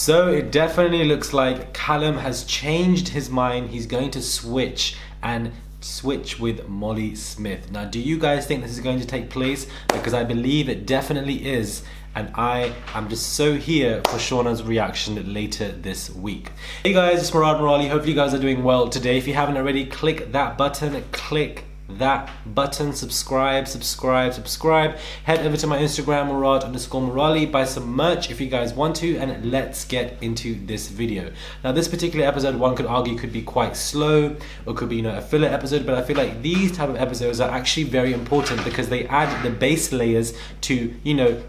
So it definitely looks like Callum has changed his mind. He's going to switch with Molly Smith. Now, do you guys think this is going to take place? Because I believe it definitely is. And I am just so here for Shaughna's reaction later this week. Hey guys, it's Murad Murali. Hopefully you guys are doing well today. If you haven't already, click that button, subscribe. Head over to my Instagram, Murad_Murali, buy some merch if you guys want to, and let's get into this video. Now, this particular episode, one could argue, could be quite slow, or could be, a filler episode, but I feel like these type of episodes are actually very important because they add the base layers to,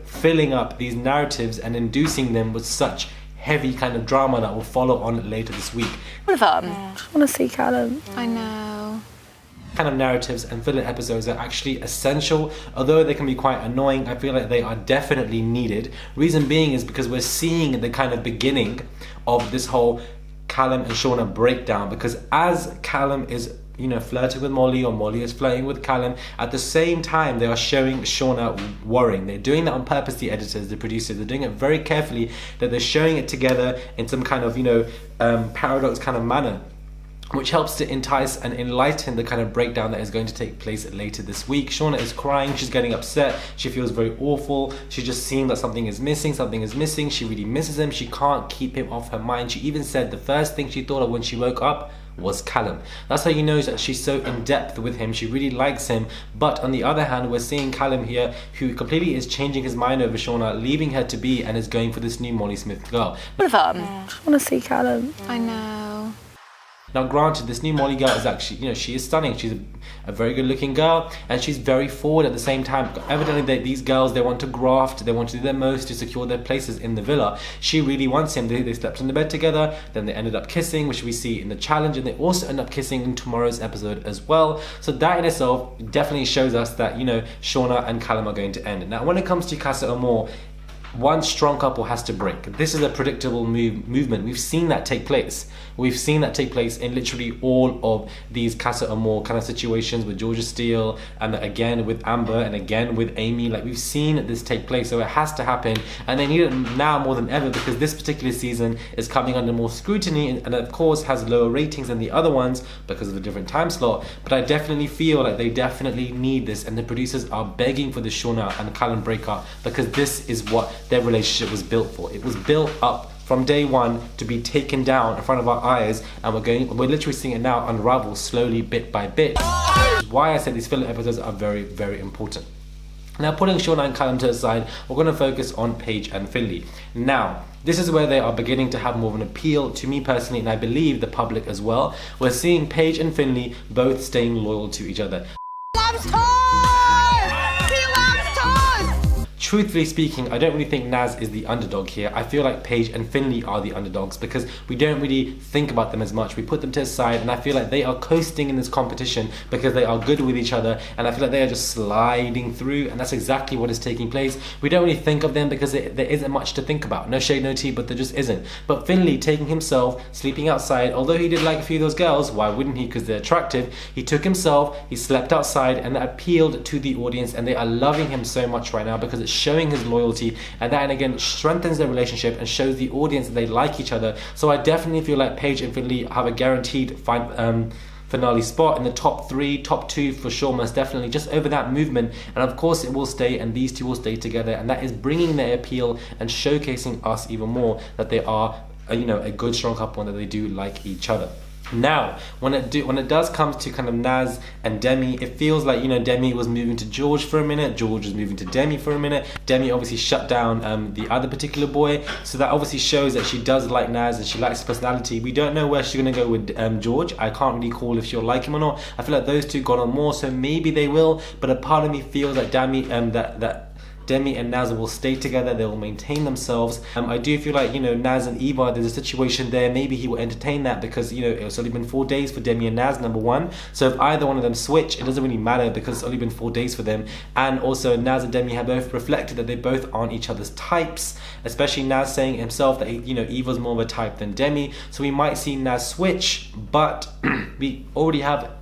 filling up these narratives and inducing them with such heavy kind of drama that will follow on later this week. What of them? I just want to see Callum. I know. Kind of narratives and filler episodes are actually essential. Although they can be quite annoying, I feel like they are definitely needed. Reason being is because we're seeing the kind of beginning of this whole Callum and Shaughna breakdown, because as Callum is flirting with Molly, or Molly is flirting with Callum, at the same time they are showing Shaughna worrying. They're doing that on purpose, the editors, the producers. They're doing it very carefully, that they're showing it together in some kind of paradox kind of manner, which helps to entice and enlighten the kind of breakdown that is going to take place later this week. Shaughna is crying, she's getting upset, she feels very awful, she's just seeing that something is missing, she really misses him, she can't keep him off her mind. She even said the first thing she thought of when she woke up was Callum. That's how you know that she's so in depth with him, she really likes him. But on the other hand, we're seeing Callum here, who completely is changing his mind over Shaughna, leaving her to be, and is going for this new Molly Smith girl. What of them? I just want to see Callum. I know. Now, granted, this new Molly girl is actually, she is stunning. She's a very good looking girl, and she's very forward at the same time. Evidently, these girls, they want to graft, they want to do their most to secure their places in the villa. She really wants him. They slept in the bed together, then they ended up kissing, which we see in the challenge, and they also end up kissing in tomorrow's episode as well. So that in itself definitely shows us that, Shaughna and Callum are going to end. Now, when it comes to Casa Amor, one strong couple has to break. This is a predictable movement. We've seen that take place. We've seen that take place in literally all of these Casa Amor kind of situations, with Georgia Steele, and again with Amber, and again with Amy. Like, we've seen this take place, so it has to happen, and they need it now more than ever, because this particular season is coming under more scrutiny, and of course has lower ratings than the other ones because of the different time slot. But I definitely feel like they definitely need this, and the producers are begging for the Shaughna and Callum breakup, because this is what their relationship was built for. It was built up from day one to be taken down in front of our eyes, and we're literally seeing it now unravel slowly, bit by bit. Which is why I said these filler episodes are very, very important. Now, putting Shaughna and Callum to the side, we're going to focus on Paige and Finley. Now, this is where they are beginning to have more of an appeal to me personally, and I believe the public as well. We're seeing Paige and Finley both staying loyal to each other. Truthfully speaking, I don't really think Nas is the underdog here. I feel like Paige and Finley are the underdogs, because we don't really think about them as much. We put them to the side, and I feel like they are coasting in this competition because they are good with each other, and I feel like they are just sliding through, and that's exactly what is taking place. We don't really think of them because there isn't much to think about. No shade, no tea, but there just isn't. But Finley taking himself, sleeping outside, although he did like a few of those girls, why wouldn't he? Because they're attractive. He took himself, he slept outside, and that appealed to the audience, and they are loving him so much right now because it's showing his loyalty, and that, and again, strengthens their relationship and shows the audience that they like each other. So I definitely feel like Paige and Finley have a guaranteed finale spot in the top 3, top 2 for sure, most definitely, just over that movement. And of course it will stay, and these two will stay together, and that is bringing their appeal and showcasing us even more that they are a good strong couple and that they do like each other. Now, when it does come to kind of Nas and Demi, it feels like, Demi was moving to George for a minute, George was moving to Demi for a minute. Demi obviously shut down the other particular boy, so that obviously shows that she does like Nas and she likes his personality. We don't know where she's going to go with George. I can't really call if she'll like him or not. I feel like those two got on more, so maybe they will, but a part of me feels like Demi and Nas will stay together, they will maintain themselves. I do feel like, Nas and Eva, there's a situation there, maybe he will entertain that, because, it's only been 4 days for Demi and Nas, number one. So if either one of them switch, it doesn't really matter because it's only been 4 days for them. And also Nas and Demi have both reflected that they both aren't each other's types, especially Nas saying himself that, Eva's more of a type than Demi. So we might see Nas switch, but we already have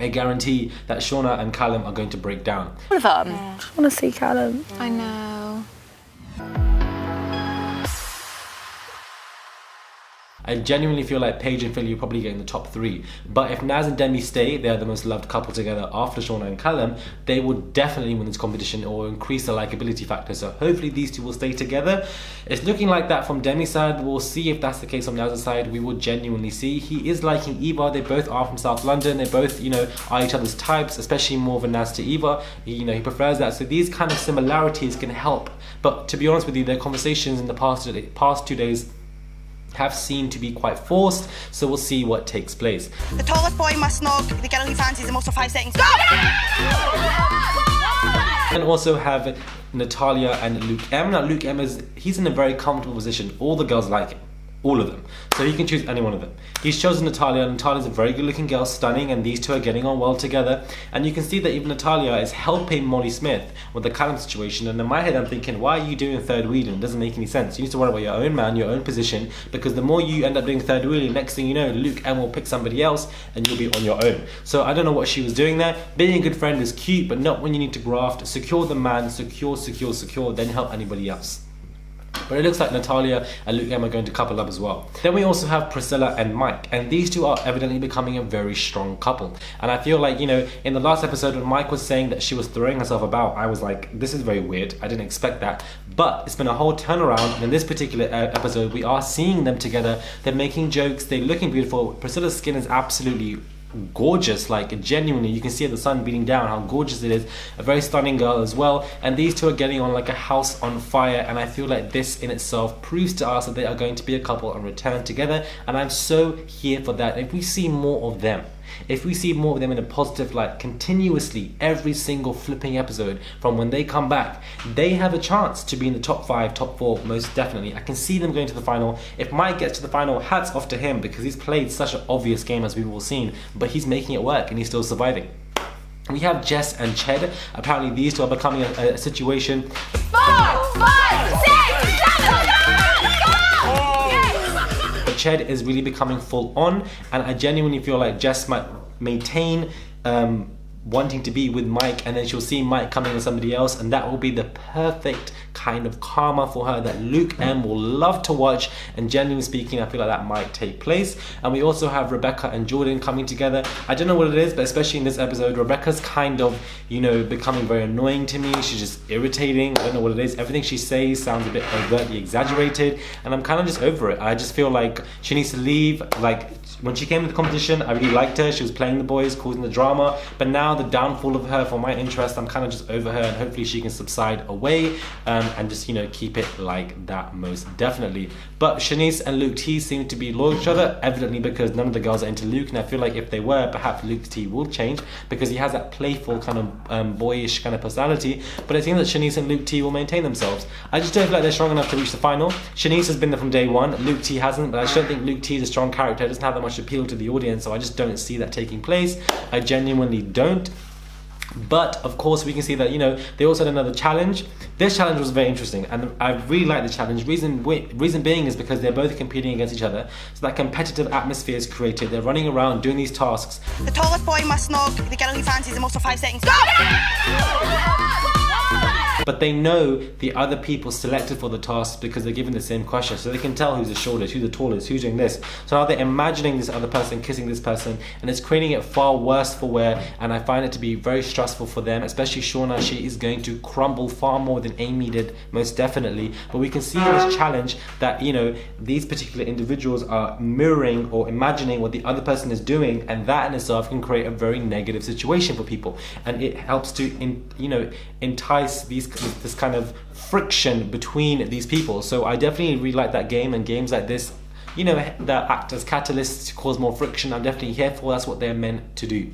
a guarantee that Shaughna and Callum are going to break down. What of them? I just want to see Callum. I know. I genuinely feel like Paige and Finley will probably get in the top 3. But if Nas and Demi stay, they're the most loved couple together after Shaughna and Callum, they will definitely win this competition or increase the likability factor. So hopefully these two will stay together. It's looking like that from Demi's side. We'll see if that's the case on Nas's side. We will genuinely see. He is liking Eva. They both are from South London. They both, you know, are each other's types, especially more of a Nas to Eva. He prefers that. So these kind of similarities can help. But to be honest with you, their conversations in the past 2 days have seemed to be quite forced, so we'll see what takes place. The tallest boy must snog the girl he fancies in most of 5 seconds. Go! And also have Natalia and Luke M. Now Luke M he's in a very comfortable position. All the girls like him. All of them. So he can choose any one of them. He's chosen Natalia. Natalia's a very good looking girl, stunning, and these two are getting on well together. And you can see that even Natalia is helping Molly Smith with the Callum situation. And in my head I'm thinking, why are you doing third wheeling? It doesn't make any sense. You need to worry about your own man, your own position, because the more you end up doing third wheeling, next thing you know, Luke M will pick somebody else and you'll be on your own. So I don't know what she was doing there. Being a good friend is cute, but not when you need to graft. Secure the man, secure, then help anybody else. But it looks like Natalia and Luke M are going to couple up as well. Then we also have Priscilla and Mike, and these two are evidently becoming a very strong couple. And I feel like, in the last episode when Mike was saying that she was throwing herself about, I was like, this is very weird. I didn't expect that. But it's been a whole turnaround, and in this particular episode, we are seeing them together. They're making jokes, they're looking beautiful. Priscilla's skin is absolutely gorgeous, like genuinely you can see the sun beating down how gorgeous it is. A very stunning girl as well, and these two are getting on like a house on fire, and I feel like this in itself proves to us that they are going to be a couple and return together, and I'm so here for that. If we see more of them, if we see more of them in a positive light continuously every single flipping episode from when they come back, they have a chance to be in the top 5, top 4 most definitely. I can see them going to the final. If Mike gets to the final, hats off to him, because he's played such an obvious game as we've all seen, but he's making it work and he's still surviving. We have Jess and Ched. Apparently these two are becoming a situation. 4, 5, 6, 7, Ched is really becoming full on, and I genuinely feel like Jess might maintain wanting to be with Mike, and then she'll see Mike coming with somebody else, and that will be the perfect kind of karma for her that Luke M will love to watch. And genuinely speaking, I feel like that might take place. And we also have Rebecca and Jordan coming together. I don't know what it is, but especially in this episode, Rebecca's kind of, becoming very annoying to me. She's just irritating. I don't know what it is. Everything she says sounds a bit overtly exaggerated, and I'm kind of just over it. I just feel like she needs to leave. Like, when she came to the competition, I really liked her. She was playing the boys, causing the drama. But now the downfall of her, for my interest, I'm kind of just over her, and hopefully she can subside away and just, keep it like that most definitely. But Shanice and Luke T seem to be loyal to each other, evidently because none of the girls are into Luke. And I feel like if they were, perhaps Luke T will change, because he has that playful kind of boyish kind of personality. But it seems that Shanice and Luke T will maintain themselves. I just don't feel like they're strong enough to reach the final. Shanice has been there from day one. Luke T hasn't, but I just don't think Luke T is a strong character. It doesn't have that much appeal to the audience, so I just don't see that taking place. I genuinely don't. But of course we can see that they also had another challenge. This challenge was very interesting, and I really like the challenge. Reason being is because they're both competing against each other, so that competitive atmosphere is created. They're running around doing these tasks. The tallest boy must snog the girl he fancies in most of 5 seconds. Go! But they know the other people selected for the tasks because they're given the same question, so they can tell who's the shortest, who's the tallest, who's doing this. So now they're imagining this other person kissing this person, and it's creating it far worse for wear, and I find it to be very stressful for them, especially Shaughna. She is going to crumble far more than Amy did, most definitely. But we can see in this challenge that these particular individuals are mirroring or imagining what the other person is doing, and that in itself can create a very negative situation for people, and it helps to entice this kind of friction between these people. So I definitely really like that game, and games like this that act as catalysts to cause more friction, I'm definitely here for. That's what they're meant to do.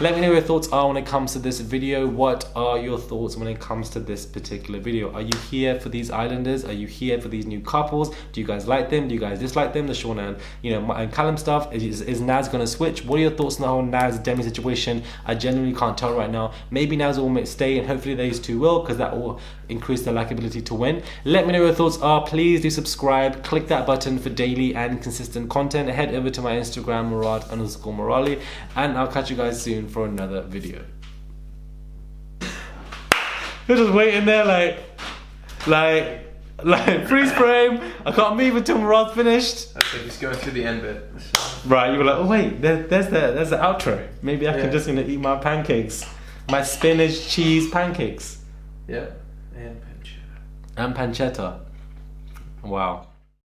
Let me know what your thoughts are when it comes to this video. What are your thoughts when it comes to this particular video? Are you here for these islanders? Are you here for these new couples? Do you guys like them? Do you guys dislike them? The Shaughna and Callum stuff. Is Nas gonna switch? What are your thoughts on the whole Nas Demi situation? I genuinely can't tell right now. Maybe Nas will stay, and hopefully these two will, because that will increase their likability to win. Let me know what your thoughts are. Please do subscribe. Click that button for daily and consistent content. Head over to my Instagram, Murad_Morali, and I'll catch you guys soon for another video. You're just waiting there like Like, freeze frame. I can't move until Murad's finished. That's like he's going through the end bit. Right, you were like, oh wait, there's the outro. Maybe I can just eat my pancakes, my spinach cheese pancakes. Yeah, and pancetta. And pancetta. Wow.